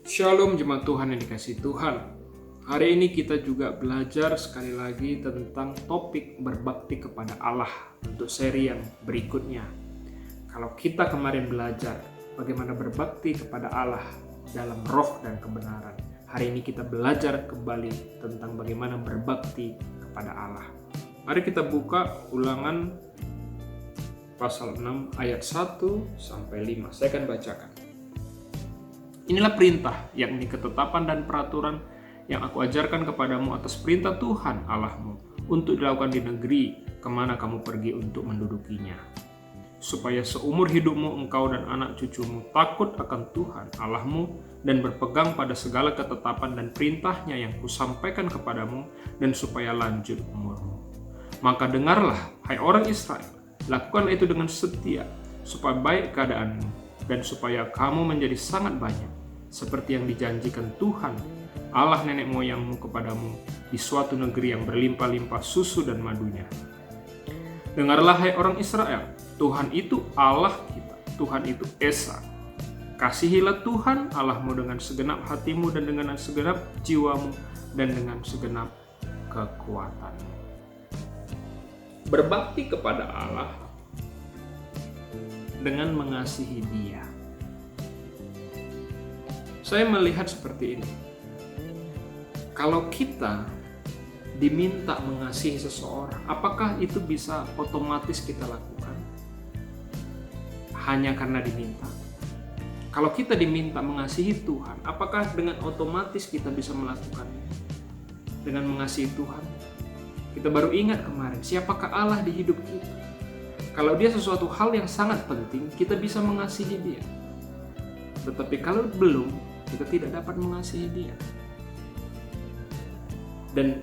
Shalom jemaat Tuhan yang dikasihi Tuhan. Hari ini kita juga belajar sekali lagi tentang topik berbakti kepada Allah untuk seri yang berikutnya. Kalau kita kemarin belajar bagaimana berbakti kepada Allah dalam roh dan kebenaran, hari ini kita belajar kembali tentang bagaimana berbakti kepada Allah. Mari kita buka Ulangan pasal 6 ayat 1 sampai 5. Saya akan bacakan. Inilah perintah, yakni ketetapan dan peraturan yang aku ajarkan kepadamu atas perintah Tuhan Allahmu untuk dilakukan di negeri kemana kamu pergi untuk mendudukinya. Supaya seumur hidupmu engkau dan anak cucumu takut akan Tuhan Allahmu dan berpegang pada segala ketetapan dan perintahnya yang kusampaikan kepadamu, dan supaya lanjut umurmu. Maka dengarlah, hai orang Israel, lakukanlah itu dengan setia, supaya baik keadaanmu, dan supaya kamu menjadi sangat banyak, seperti yang dijanjikan Tuhan, Allah nenek moyangmu kepadamu, di suatu negeri yang berlimpah-limpah susu dan madunya. Dengarlah hai orang Israel, Tuhan itu Allah kita, Tuhan itu Esa. Kasihilah Tuhan Allahmu dengan segenap hatimu dan dengan segenap jiwamu dan dengan segenap kekuatanmu. Berbakti kepada Allah dengan mengasihi Dia. Saya melihat seperti ini. Kalau kita diminta mengasihi seseorang, apakah itu bisa otomatis kita lakukan? Hanya karena diminta. Kalau kita diminta mengasihi Tuhan, apakah dengan otomatis kita bisa melakukannya? Dengan mengasihi Tuhan, kita baru ingat kemarin, siapakah Allah di hidup kita? Kalau Dia sesuatu hal yang sangat penting, kita bisa mengasihi Dia. Tetapi kalau belum, kita tidak dapat mengasihi Dia. Dan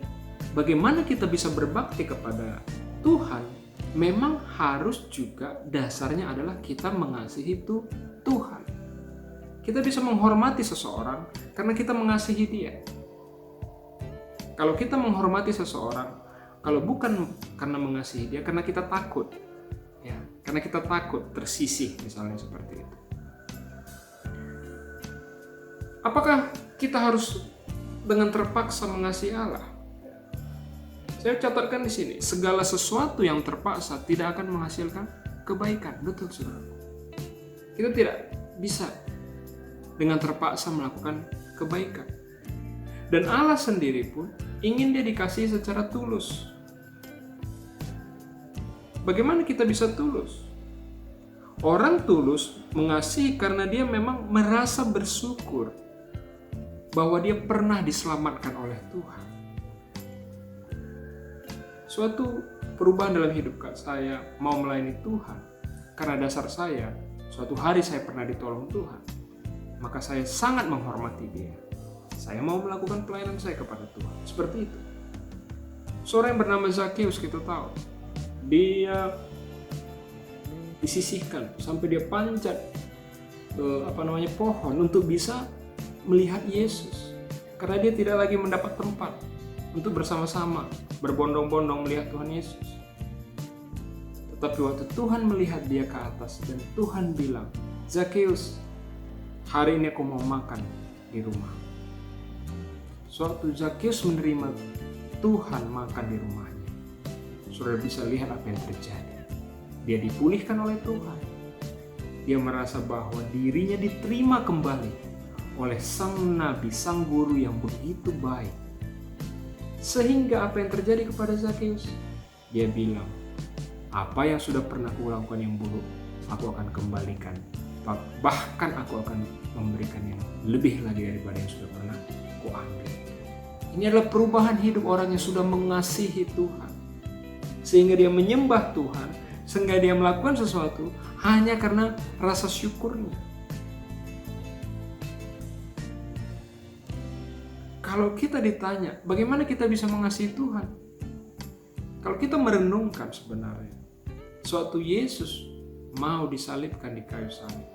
bagaimana kita bisa berbakti kepada Tuhan, memang harus juga dasarnya adalah kita mengasihi Tuhan. Kita bisa menghormati seseorang karena kita mengasihi Dia. Kalau kita menghormati seseorang, kalau bukan karena mengasihi Dia, karena kita takut, ya, karena kita takut tersisih, misalnya seperti itu. Apakah kita harus dengan terpaksa mengasihi Allah? Saya catatkan di sini, segala sesuatu yang terpaksa tidak akan menghasilkan kebaikan. Betul, saudara. Kita tidak bisa dengan terpaksa melakukan kebaikan. Dan Allah sendiri pun ingin Dia dikasihi secara tulus. Bagaimana kita bisa tulus? Orang tulus mengasihi karena dia memang merasa bersyukur bahwa dia pernah diselamatkan oleh Tuhan. Suatu perubahan dalam hidup saya, mau melayani Tuhan, karena dasar saya, suatu hari saya pernah ditolong Tuhan, maka saya sangat menghormati Dia. Saya mau melakukan pelayanan saya kepada Tuhan, seperti itu. Seorang yang bernama Zakeus, kita tahu, dia disisihkan sampai dia panjat pohon untuk bisa melihat Yesus, karena dia tidak lagi mendapat tempat untuk bersama-sama berbondong-bondong melihat Tuhan Yesus. Tetapi waktu Tuhan melihat dia ke atas dan Tuhan bilang, Zakeus, hari ini aku mau makan di rumah. Suatu Zakeus menerima Tuhan makan di rumahnya, saudara bisa lihat apa yang terjadi. Dia dipulihkan oleh Tuhan. Dia merasa bahwa dirinya diterima kembali oleh sang nabi, sang guru yang begitu baik. Sehingga apa yang terjadi kepada Zakeus? Dia bilang, apa yang sudah pernah kulakukan yang buruk, aku akan kembalikan. Bahkan aku akan memberikan yang lebih lagi daripada yang sudah pernah kuambil. Ini adalah perubahan hidup orang yang sudah mengasihi Tuhan. Sehingga dia menyembah Tuhan, sehingga dia melakukan sesuatu hanya karena rasa syukurnya. Kalau kita ditanya, bagaimana kita bisa mengasihi Tuhan? Kalau kita merenungkan sebenarnya, suatu Yesus mau disalibkan di kayu salib,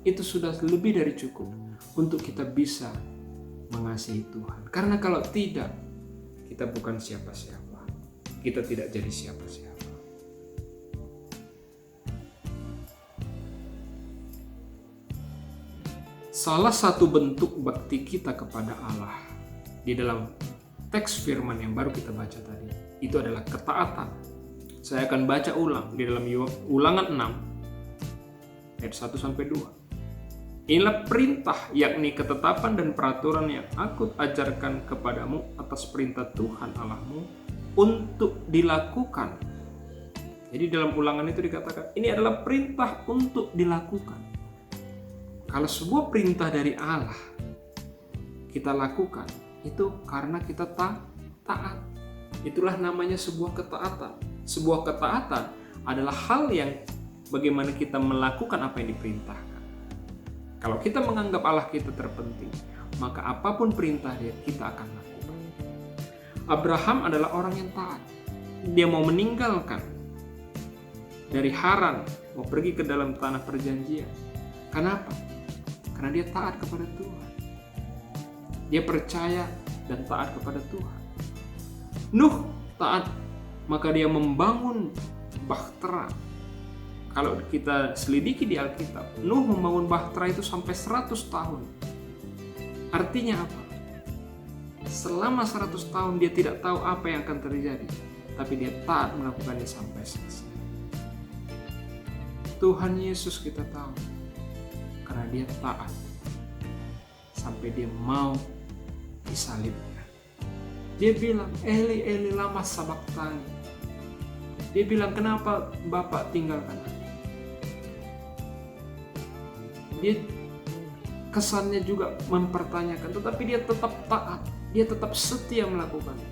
itu sudah lebih dari cukup untuk kita bisa mengasihi Tuhan. Karena kalau tidak, kita bukan siapa-siapa. Kita tidak jadi siapa-siapa. Salah satu bentuk bakti kita kepada Allah di dalam teks firman yang baru kita baca tadi, itu adalah ketaatan. Saya akan baca ulang di dalam Ulangan 6 ayat 1-2. Inilah perintah, yakni ketetapan dan peraturan yang aku ajarkan kepadamu atas perintah Tuhan Allahmu untuk dilakukan. Jadi dalam ulangan itu dikatakan, ini adalah perintah untuk dilakukan. Kalau sebuah perintah dari Allah kita lakukan, itu karena kita taat. Itulah namanya sebuah ketaatan. Sebuah ketaatan adalah hal yang bagaimana kita melakukan apa yang diperintahkan. Kalau kita menganggap Allah kita terpenting, maka apapun perintah dia, kita akan lakukan. Abraham adalah orang yang taat. Dia mau meninggalkan dari Haran, mau pergi ke dalam tanah perjanjian. Kenapa? Karena dia taat kepada Tuhan. Dia percaya dan taat kepada Tuhan. Nuh taat, maka dia membangun bahtera. Kalau kita selidiki di Alkitab, Nuh membangun bahtera itu sampai 100 tahun. Artinya apa? Selama 100 tahun dia tidak tahu apa yang akan terjadi, tapi dia taat melakukannya sampai selesai. Tuhan Yesus kita tahu, karena dia taat sampai dia mau disalibkan. Dia bilang, Eli, Eli lama sabachthani. Dia bilang, kenapa Bapak tinggalkan aku? Dia kesannya juga mempertanyakan, tetapi dia tetap taat, dia tetap setia melakukannya.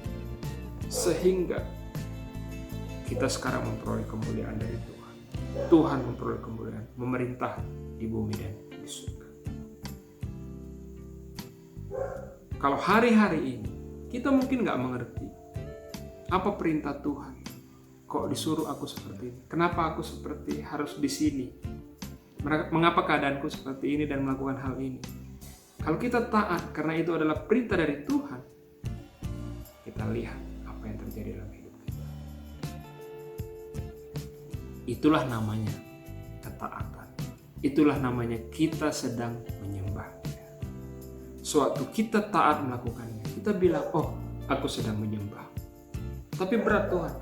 Sehingga kita sekarang memperoleh kemuliaan dari Tuhan. Tuhan memperoleh kemuliaan, memerintah di bumi dan di surga. Kalau hari-hari ini kita mungkin gak mengerti apa perintah Tuhan. Kok disuruh aku seperti ini? Kenapa aku seperti harus di sini? Mengapa keadaanku seperti ini dan melakukan hal ini? Kalau kita taat karena itu adalah perintah dari Tuhan, kita lihat apa yang terjadi dalam hidup kita. Itulah namanya ketaatan. Itulah namanya kita sedang menyembah. Sewaktu kita taat melakukannya, kita bilang, oh aku sedang menyembah. Tapi berat Tuhan.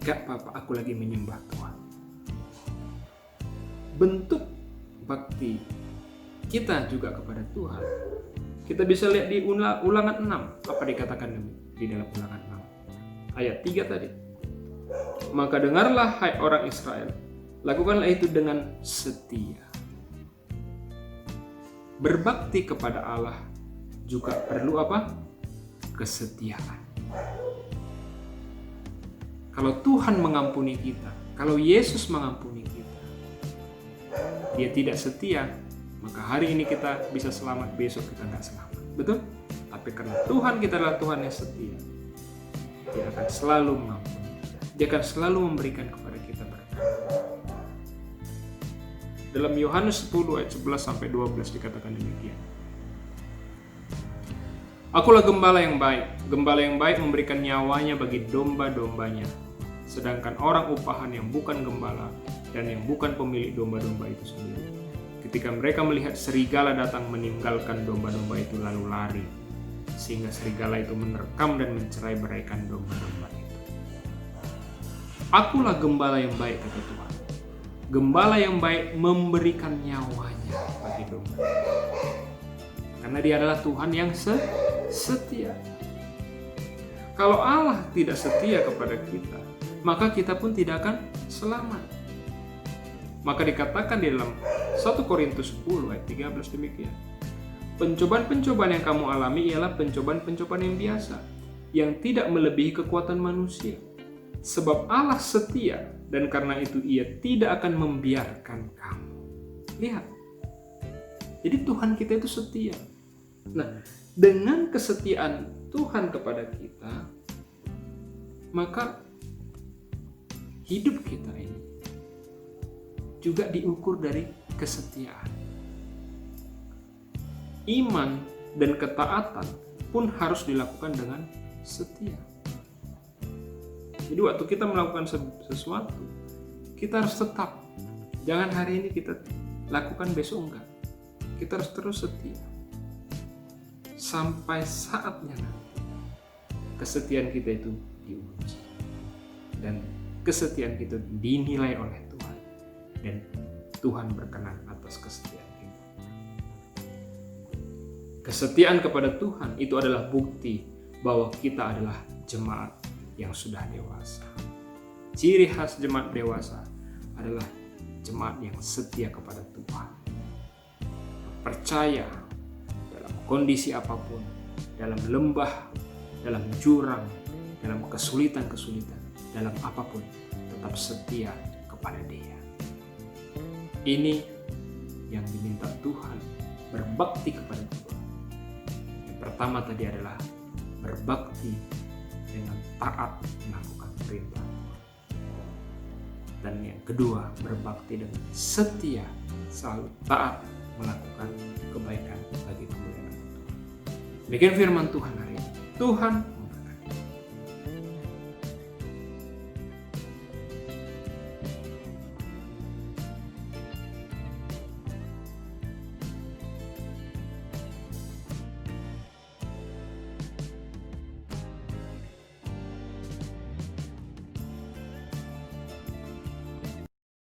Gak apa-apa, aku lagi menyembah Tuhan. Bentuk bakti kita juga kepada Tuhan, kita bisa lihat di Ulangan 6. Apa dikatakan di dalam Ulangan 6 ayat 3 tadi? Maka dengarlah hai orang Israel, lakukanlah itu dengan setia. Berbakti kepada Allah juga perlu apa? Kesetiaan. Kalau Tuhan mengampuni kita, kalau Yesus mengampuni kita, dia tidak setia, maka hari ini kita bisa selamat, besok kita nggak selamat. Betul? Tapi karena Tuhan kita adalah Tuhan yang setia, dia akan selalu mengampuni. Dia akan selalu memberikan kepada kita berkat. Dalam Yohanes 10 ayat 11-12 dikatakan demikian. Akulah gembala yang baik. Gembala yang baik memberikan nyawanya bagi domba-dombanya. Sedangkan orang upahan yang bukan gembala dan yang bukan pemilik domba-domba itu sendiri, ketika mereka melihat serigala datang meninggalkan domba-domba itu lalu lari, sehingga serigala itu menerkam dan mencerai-beraikan domba-domba itu. Akulah gembala yang baik, kata Tuhan. Gembala yang baik memberikan nyawanya bagi domba. Karena dia adalah Tuhan yang setia. Kalau Allah tidak setia kepada kita, maka kita pun tidak akan selamat. Maka dikatakan di dalam 1 Korintus 10 ayat 13 demikian. Pencobaan-pencobaan yang kamu alami ialah pencobaan-pencobaan yang biasa, yang tidak melebihi kekuatan manusia. Sebab Allah setia, dan karena itu ia tidak akan membiarkan kamu. Lihat. Jadi Tuhan kita itu setia. Nah, dengan kesetiaan Tuhan kepada kita, maka hidup kita ini juga diukur dari kesetiaan. Iman dan ketaatan pun harus dilakukan dengan setia. Jadi waktu kita melakukan sesuatu, kita harus tetap. Jangan hari ini kita lakukan, besok enggak. kita harus terus setia sampai saatnya nanti kesetiaan kita itu diuji dan kesetiaan kita dinilai oleh Tuhan, dan Tuhan berkenan atas kesetiaan kita. Kesetiaan kepada Tuhan itu adalah bukti bahwa kita adalah jemaat yang sudah dewasa. Ciri khas jemaat dewasa adalah jemaat yang setia kepada Tuhan, percaya dalam kondisi apapun, dalam lembah, dalam jurang, dalam kesulitan-kesulitan, dalam apapun, tetap setia kepada Dia. Ini yang diminta Tuhan, berbakti kepada Tuhan. Yang pertama tadi adalah berbakti dengan taat melakukan perintah Tuhan. Dan yang kedua, berbakti dengan setia, selalu taat melakukan kebaikan bagi kemuliaan Tuhan. Demikian firman Tuhan hari ini. Tuhan